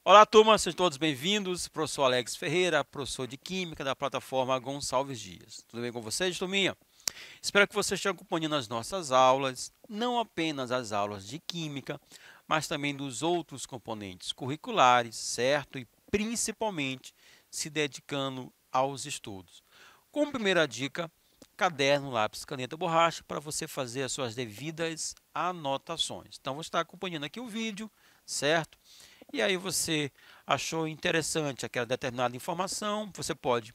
Olá, turma, sejam todos bem-vindos. Professor Alex Ferreira, professor de Química da plataforma Gonçalves Dias. Tudo bem com vocês, turminha? Espero que vocês estejam acompanhando as nossas aulas, não apenas as aulas de Química, mas também dos outros componentes curriculares, certo? E principalmente se dedicando aos estudos. Como primeira dica, caderno, lápis, caneta, borracha, para você fazer as suas devidas anotações. Então, você está acompanhando aqui o vídeo, certo? E aí você achou interessante aquela determinada informação, você pode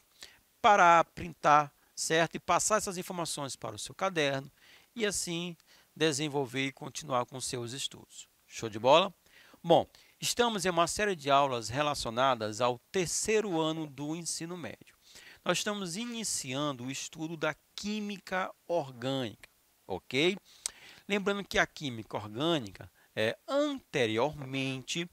parar, printar, certo? E passar essas informações para o seu caderno e assim desenvolver e continuar com seus estudos. Show de bola? Bom, estamos em uma série de aulas relacionadas ao terceiro ano do ensino médio. Nós estamos iniciando o estudo da química orgânica, ok? Lembrando que a química orgânica, anteriormente,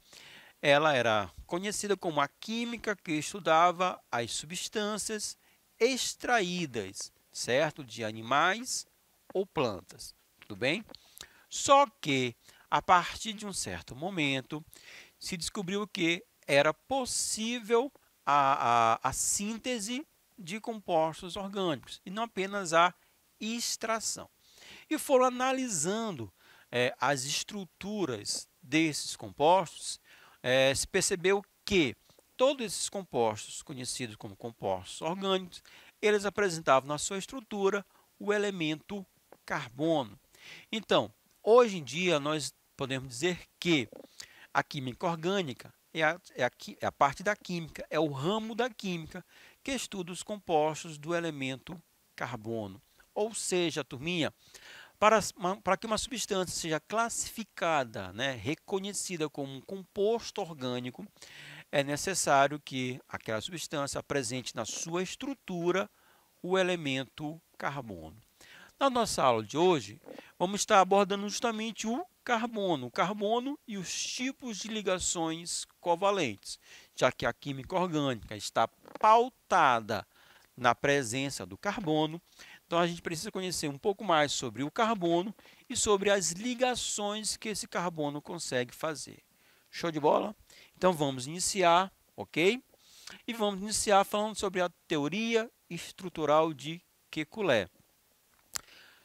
ela era conhecida como a química que estudava as substâncias extraídas, certo? De animais ou plantas, tudo bem? Só que, a partir de um certo momento, se descobriu que era possível a síntese de compostos orgânicos, e não apenas a extração. E foram analisando as estruturas desses compostos, se percebeu que todos esses compostos, conhecidos como compostos orgânicos, eles apresentavam na sua estrutura o elemento carbono. Então, hoje em dia, nós podemos dizer que a química orgânica é a parte da química, é o ramo da química que estuda os compostos do elemento carbono. Ou seja, turminha, para que uma substância seja classificada, reconhecida como um composto orgânico, é necessário que aquela substância apresente na sua estrutura o elemento carbono. Na nossa aula de hoje, vamos estar abordando justamente o carbono e os tipos de ligações covalentes, já que a química orgânica está pautada na presença do carbono. Então, a gente precisa conhecer um pouco mais sobre o carbono e sobre as ligações que esse carbono consegue fazer. Show de bola? Então, vamos iniciar, ok? E vamos iniciar falando sobre a teoria estrutural de Kekulé.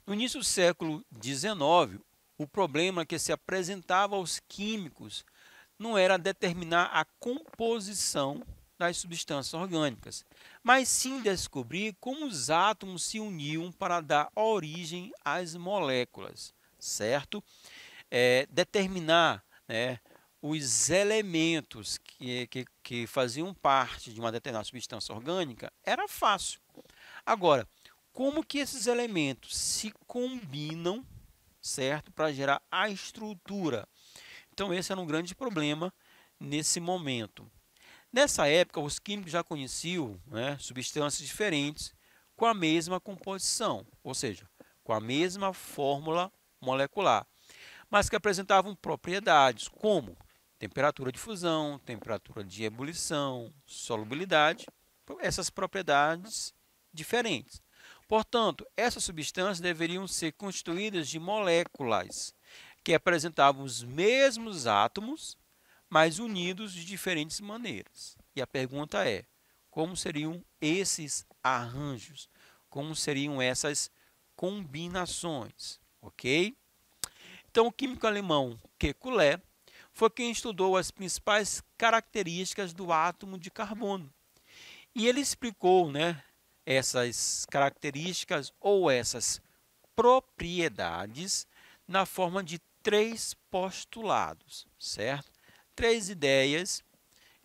No início do século XIX, o problema que se apresentava aos químicos não era determinar a composição das substâncias orgânicas, mas sim descobrir como os átomos se uniam para dar origem às moléculas, certo? Determinar, os elementos que faziam parte de uma determinada substância orgânica era fácil. Agora, como que esses elementos se combinam, certo, para gerar a estrutura? Então, esse era um grande problema nesse momento. Nessa época, os químicos já conheciam substâncias diferentes com a mesma composição, ou seja, com a mesma fórmula molecular, mas que apresentavam propriedades como temperatura de fusão, temperatura de ebulição, solubilidade, essas propriedades diferentes. Portanto, essas substâncias deveriam ser constituídas de moléculas que apresentavam os mesmos átomos, mas unidos de diferentes maneiras. E a pergunta é, como seriam esses arranjos? Como seriam essas combinações? Ok? Então, o químico alemão Kekulé foi quem estudou as principais características do átomo de carbono. E ele explicou, essas características ou essas propriedades na forma de 3 postulados, certo? 3 ideias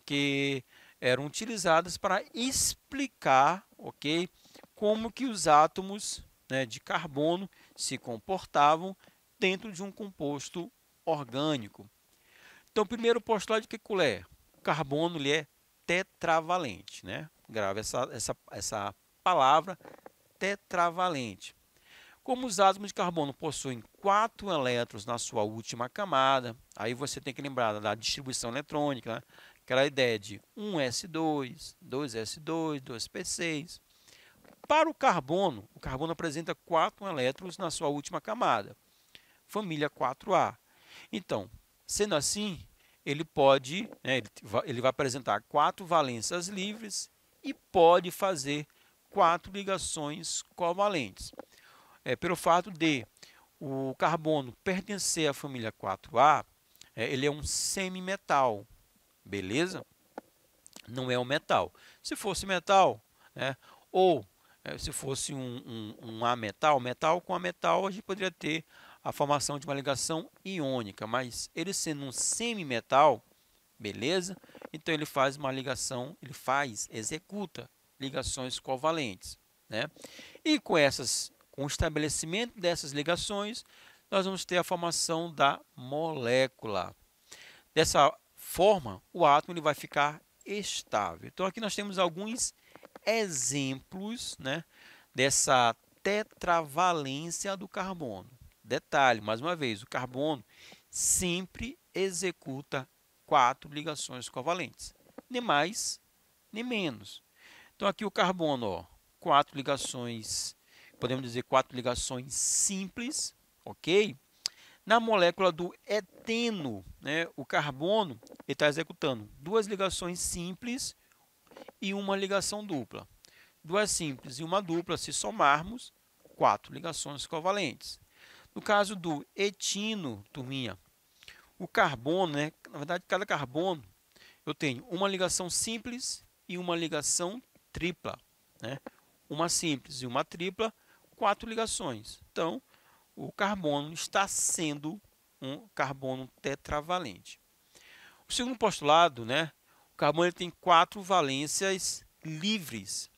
que eram utilizadas para explicar, ok, como que os átomos de carbono se comportavam dentro de um composto orgânico. Então, o primeiro postulado de Kekulé, o carbono ele é tetravalente, Grave essa palavra, tetravalente. Como os átomos de carbono possuem 4 elétrons na sua última camada, aí você tem que lembrar da distribuição eletrônica, Aquela ideia de 1s2, 2s2, 2p6. Para o carbono apresenta 4 elétrons na sua última camada, família 4A. Então, sendo assim, ele pode, ele vai apresentar 4 valências livres e pode fazer 4 ligações covalentes. Pelo fato de o carbono pertencer à família 4A, ele é um semimetal, beleza? Não é um metal. Se fosse metal, ou se fosse um ametal, metal com ametal, a gente poderia ter a formação de uma ligação iônica, mas ele sendo um semimetal, beleza? Então ele faz uma ligação, executa ligações covalentes, né? E com o estabelecimento dessas ligações, nós vamos ter a formação da molécula. Dessa forma, o átomo ele vai ficar estável. Então aqui nós temos alguns exemplos, dessa tetravalência do carbono. Detalhe, mais uma vez, o carbono sempre executa 4 ligações covalentes, nem mais, nem menos. Então aqui o carbono, 4 ligações, podemos dizer 4 ligações simples, ok? Na molécula do eteno, o carbono está executando 2 ligações simples e uma ligação dupla. 2 simples e uma dupla, se somarmos, 4 ligações covalentes. No caso do etino, turminha, o carbono, na verdade, cada carbono, eu tenho uma ligação simples e uma ligação tripla. Uma simples e uma tripla, 4 ligações. Então, o carbono está sendo um carbono tetravalente. O segundo postulado, o carbono ele tem 4 valências livres.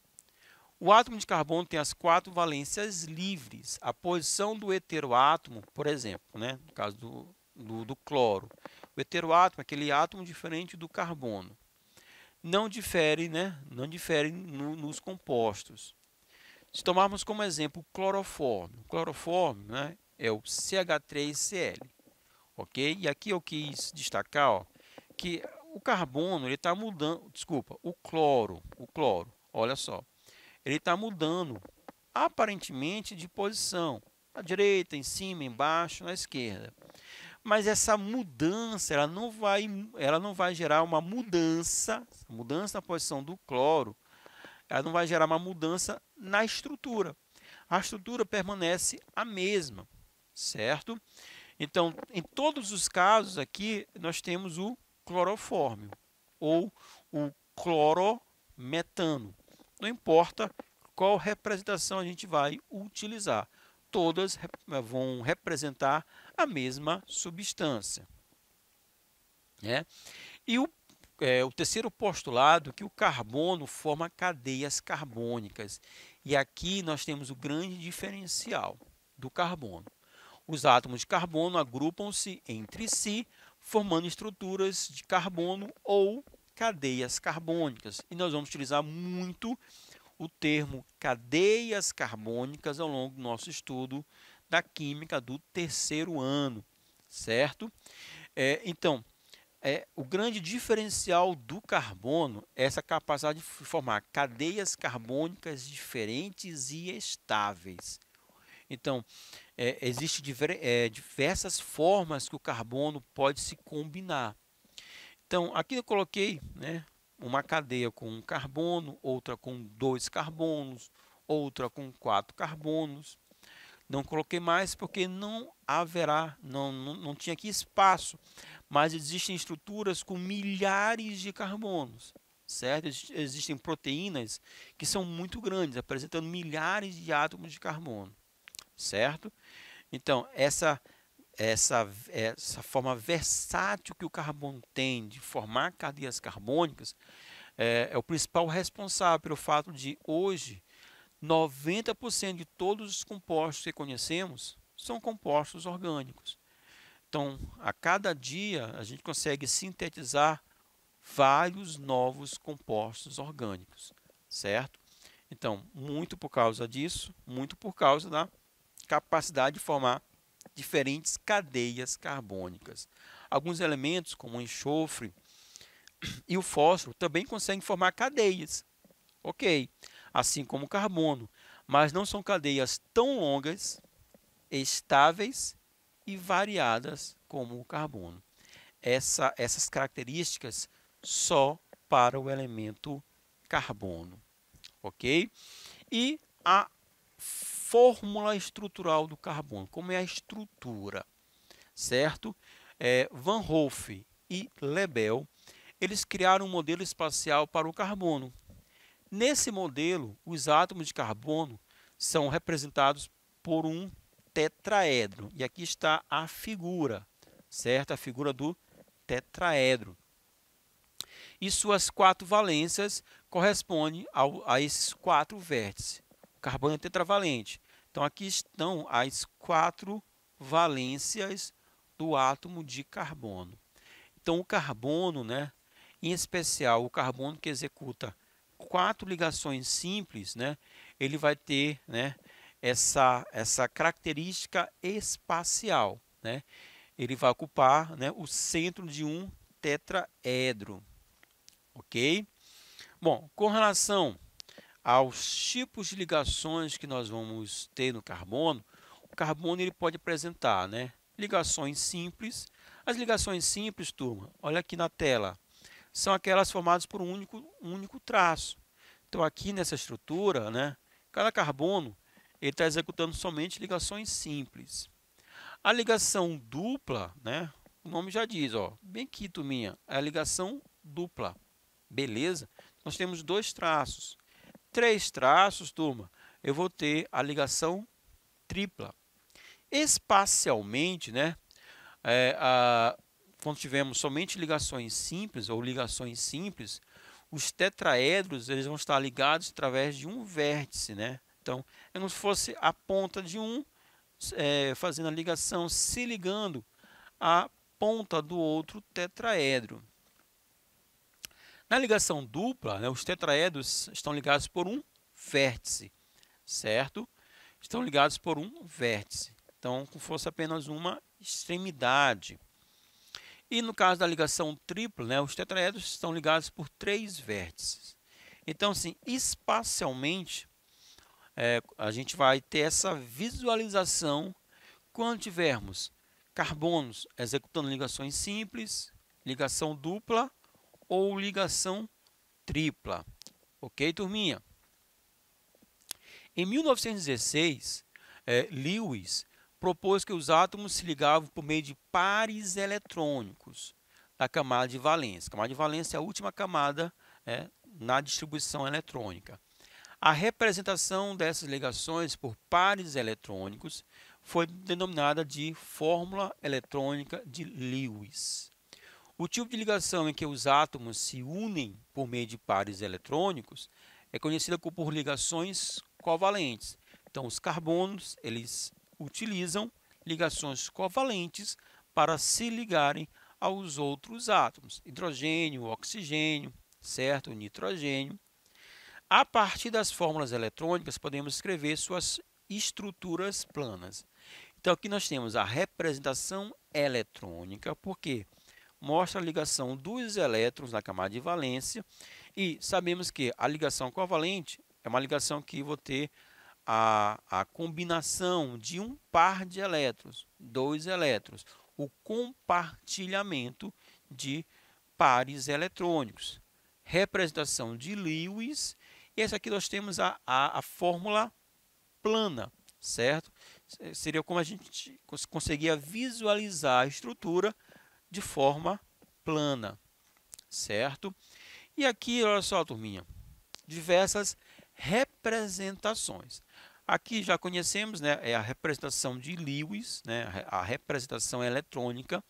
O átomo de carbono tem as 4 valências livres. A posição do heteroátomo, por exemplo, no caso do cloro, o heteroátomo é aquele átomo diferente do carbono. Não difere, não difere nos compostos. Se tomarmos como exemplo o clorofórmio, é o CH3Cl, ok? E aqui eu quis destacar, que o carbono ele está mudando, o cloro, olha só, ele está mudando aparentemente de posição, à direita, em cima, embaixo, na esquerda. Mas essa mudança, ela não vai gerar uma mudança na posição do cloro, ela não vai gerar uma mudança na estrutura. A estrutura permanece a mesma, certo? Então, em todos os casos aqui, nós temos o clorofórmio ou o clorometano. Não importa qual representação a gente vai utilizar, todas vão representar a mesma substância. E o terceiro postulado, que o carbono forma cadeias carbônicas. E aqui nós temos o grande diferencial do carbono. Os átomos de carbono agrupam-se entre si, formando estruturas de carbono ou cadeias carbônicas. E nós vamos utilizar muito o termo cadeias carbônicas ao longo do nosso estudo da química do terceiro ano, certo? Então, o grande diferencial do carbono é essa capacidade de formar cadeias carbônicas diferentes e estáveis. Então, existem diversas formas que o carbono pode se combinar. Então, aqui eu coloquei uma cadeia com um carbono, outra com 2 carbonos, outra com 4 carbonos. Não coloquei mais porque não haverá, não tinha aqui espaço, mas existem estruturas com milhares de carbonos, certo? Existem proteínas que são muito grandes, apresentando milhares de átomos de carbono, certo? Então, essa forma versátil que o carbono tem de formar cadeias carbônicas é o principal responsável pelo fato de hoje 90% de todos os compostos que conhecemos são compostos orgânicos. Então, a cada dia a gente consegue sintetizar vários novos compostos orgânicos, certo? Então, muito por causa disso, muito por causa da capacidade de formar diferentes cadeias carbônicas. Alguns elementos, como o enxofre, E o fósforo também consegue formar cadeias, ok? Assim como o carbono, mas não são cadeias tão longas, estáveis e variadas como o carbono. Essas características só para o elemento carbono, ok? E a fórmula estrutural do carbono, como é a estrutura, certo? Van Hoff e Lebel, eles criaram um modelo espacial para o carbono. Nesse modelo, os átomos de carbono são representados por um tetraedro. E aqui está a figura, certo? A figura do tetraedro. E suas 4 valências correspondem a esses 4 vértices. O carbono é tetravalente. Então, aqui estão as 4 valências do átomo de carbono. Então, o carbono, né, em especial o carbono que executa 4 ligações simples, né, ele vai ter, né, essa característica espacial, né? Ele vai ocupar, né, o centro de um tetraedro, ok? Bom, com relação aos tipos de ligações que nós vamos ter no carbono, o carbono ele pode apresentar, né, ligações simples. As ligações simples, turma, olha aqui na tela, são aquelas formadas por um único traço. Então, aqui nessa estrutura, né, cada carbono ele está executando somente ligações simples. A ligação dupla, né, o nome já diz, ó, bem aqui, turminha, é a ligação dupla. Beleza? Nós temos 2 traços. 3 traços, turma, eu vou ter a ligação tripla. Espacialmente, né, quando tivermos somente ligações simples ou ligações simples, os tetraedros eles vão estar ligados através de um vértice, né? Então, é como se fosse a ponta de um fazendo a ligação, se ligando à ponta do outro tetraedro. Na ligação dupla, né, os tetraedros estão ligados por um vértice, certo? Estão ligados por um vértice. Então, como fosse apenas uma extremidade. E no caso da ligação tripla, né, os tetraedros estão ligados por 3 vértices. Então, assim, espacialmente, a gente vai ter essa visualização quando tivermos carbonos executando ligações simples, ligação dupla ou ligação tripla. Ok, turminha? Em 1916, Lewis propôs que os átomos se ligavam por meio de pares eletrônicos da camada de valência. A camada de valência é a última camada na distribuição eletrônica. A representação dessas ligações por pares eletrônicos foi denominada de fórmula eletrônica de Lewis. O tipo de ligação em que os átomos se unem por meio de pares eletrônicos é conhecida por ligações covalentes. Então, os carbonos eles utilizam ligações covalentes para se ligarem aos outros átomos, hidrogênio, oxigênio, certo? Nitrogênio. A partir das fórmulas eletrônicas, podemos escrever suas estruturas planas. Então, aqui nós temos a representação eletrônica, porque mostra a ligação dos elétrons na camada de valência, e sabemos que a ligação covalente é uma ligação que vou ter a combinação de um par de elétrons, 2 elétrons, o compartilhamento de pares eletrônicos. Representação de Lewis, e essa aqui nós temos a fórmula plana, certo? Seria como a gente conseguia visualizar a estrutura de forma plana, certo? E aqui, olha só, turminha, diversas representações. Aqui já conhecemos, né, é a representação de Lewis, né, a representação eletrônica,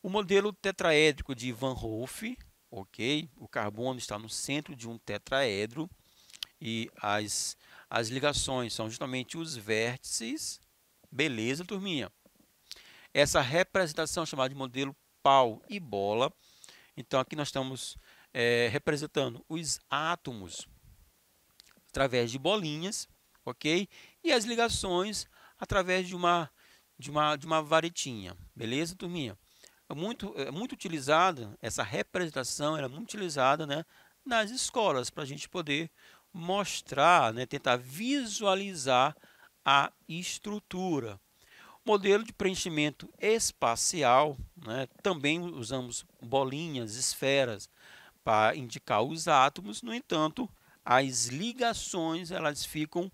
o modelo tetraédrico de Van Hoff, ok? O carbono está no centro de um tetraedro e as ligações são justamente os vértices. Beleza, turminha? Essa representação é chamada de modelo pau e bola. Então, aqui nós estamos representando os átomos através de bolinhas, ok? E as ligações através de uma varetinha, beleza, turminha? é muito utilizada, essa representação é muito utilizada, né, nas escolas, para a gente poder mostrar, né, tentar visualizar a estrutura. Modelo de preenchimento espacial, né, também usamos bolinhas, esferas, para indicar os átomos, no entanto, as ligações elas ficam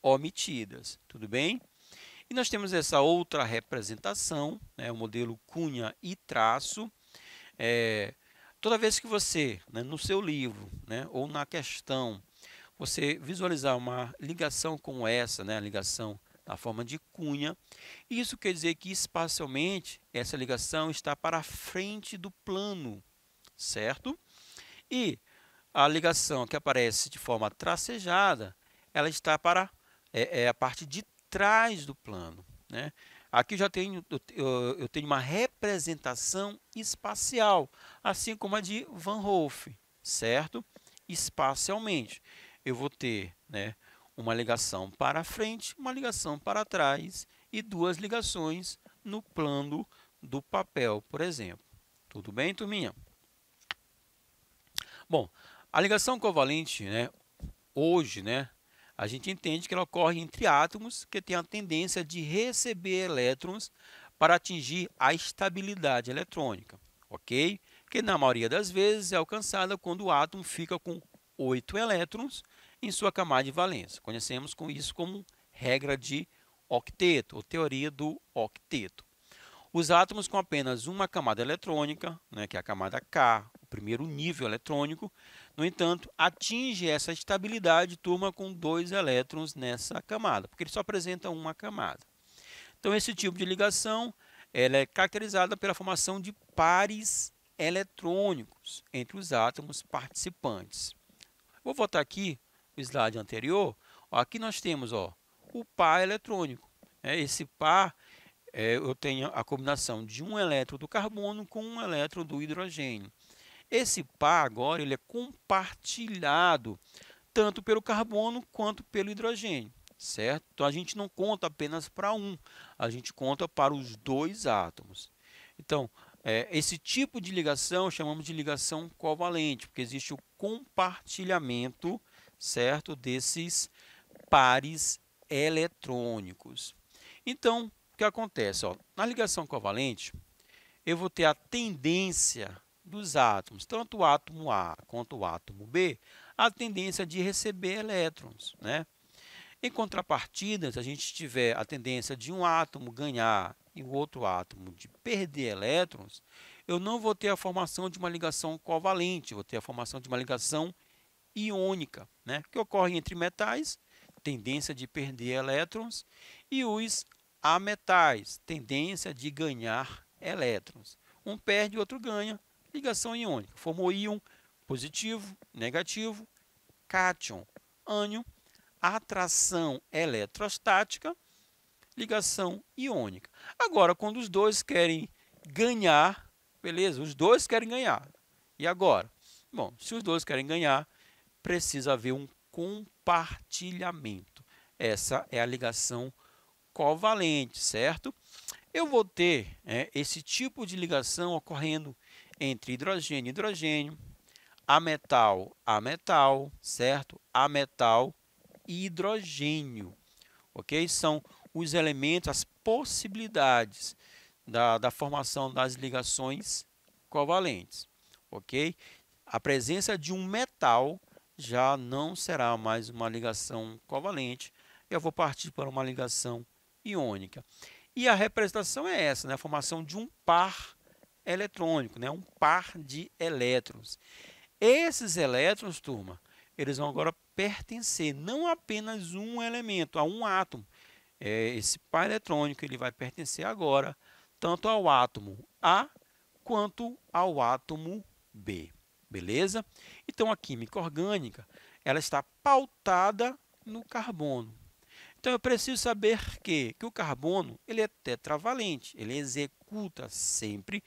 omitidas, tudo bem? E nós temos essa outra representação, né, o modelo cunha e traço. Toda vez que você, né, no seu livro, né, ou na questão, você visualizar uma ligação como essa, né, a ligação na forma de cunha, isso quer dizer que espacialmente essa ligação está para a frente do plano, certo? E a ligação que aparece de forma tracejada, ela está para a parte de trás do plano, né? Aqui eu tenho uma representação espacial, assim como a de Van Hoff, certo? Espacialmente, eu vou ter, né, uma ligação para frente, uma ligação para trás e duas ligações no plano do papel, por exemplo. Tudo bem, turminha? Bom, a ligação covalente, né, hoje, né, a gente entende que ela ocorre entre átomos que têm a tendência de receber elétrons para atingir a estabilidade eletrônica, ok? Que na maioria das vezes é alcançada quando o átomo fica com 8 elétrons em sua camada de valência. Conhecemos com isso como regra de octeto, ou teoria do octeto. Os átomos com apenas uma camada eletrônica, né, que é a camada K, o primeiro nível eletrônico, no entanto, atinge essa estabilidade, turma, com 2 elétrons nessa camada, porque ele só apresenta uma camada. Então, esse tipo de ligação ela é caracterizada pela formação de pares eletrônicos entre os átomos participantes. Vou voltar aqui o slide anterior. Ó, aqui nós temos, ó, o par eletrônico. Esse par eu tenho a combinação de um elétron do carbono com um elétron do hidrogênio. Esse par agora ele é compartilhado tanto pelo carbono quanto pelo hidrogênio, certo? Então a gente não conta apenas para um, a gente conta para os dois átomos. Então, esse tipo de ligação chamamos de ligação covalente, porque existe o compartilhamento, certo, desses pares eletrônicos. Então, o que acontece? Ó, na ligação covalente, eu vou ter a tendência dos átomos, tanto o átomo A quanto o átomo B, a tendência de receber elétrons, né? Em contrapartida, se a gente tiver a tendência de um átomo ganhar e o outro átomo de perder elétrons, eu não vou ter a formação de uma ligação covalente, vou ter a formação de uma ligação iônica, né? Que ocorre entre metais, tendência de perder elétrons, e os ametais, tendência de ganhar elétrons. Um perde, o outro ganha, ligação iônica. Formou íon positivo, negativo, cátion, ânion, atração eletrostática, ligação iônica. Agora, quando os dois querem ganhar, beleza? Os dois querem ganhar. E agora? Bom, se os dois querem ganhar, precisa haver um compartilhamento. Essa é a ligação covalente, certo? Eu vou ter esse tipo de ligação ocorrendo entre hidrogênio e hidrogênio, ametal a metal, certo? Ametal e hidrogênio, ok? São os elementos, as possibilidades da formação das ligações covalentes, ok? A presença de um metal já não será mais uma ligação covalente, eu vou partir para uma ligação iônica. E a representação é essa, né? A formação de um par eletrônico, né? Um par de elétrons. Esses elétrons, turma, eles vão agora pertencer não apenas um elemento, a um átomo. Esse par eletrônico ele vai pertencer agora tanto ao átomo A quanto ao átomo B. Beleza? Então, a química orgânica ela está pautada no carbono. Então, eu preciso saber que o carbono ele é tetravalente, ele executa sempre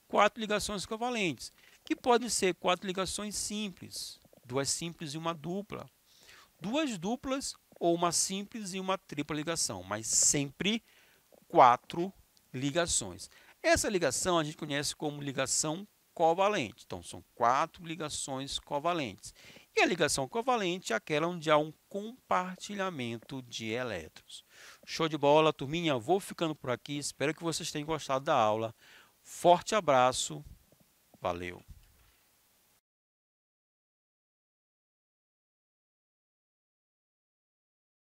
4 ligações covalentes, que podem ser 4 ligações simples, 2 simples e uma dupla, 2 duplas ou uma simples e uma tripla ligação, mas sempre 4 ligações. Essa ligação a gente conhece como ligação covalente. Então, são 4 ligações covalentes. E a ligação covalente é aquela onde há um compartilhamento de elétrons. Show de bola, turminha. Vou ficando por aqui. Espero que vocês tenham gostado da aula. Forte abraço. Valeu!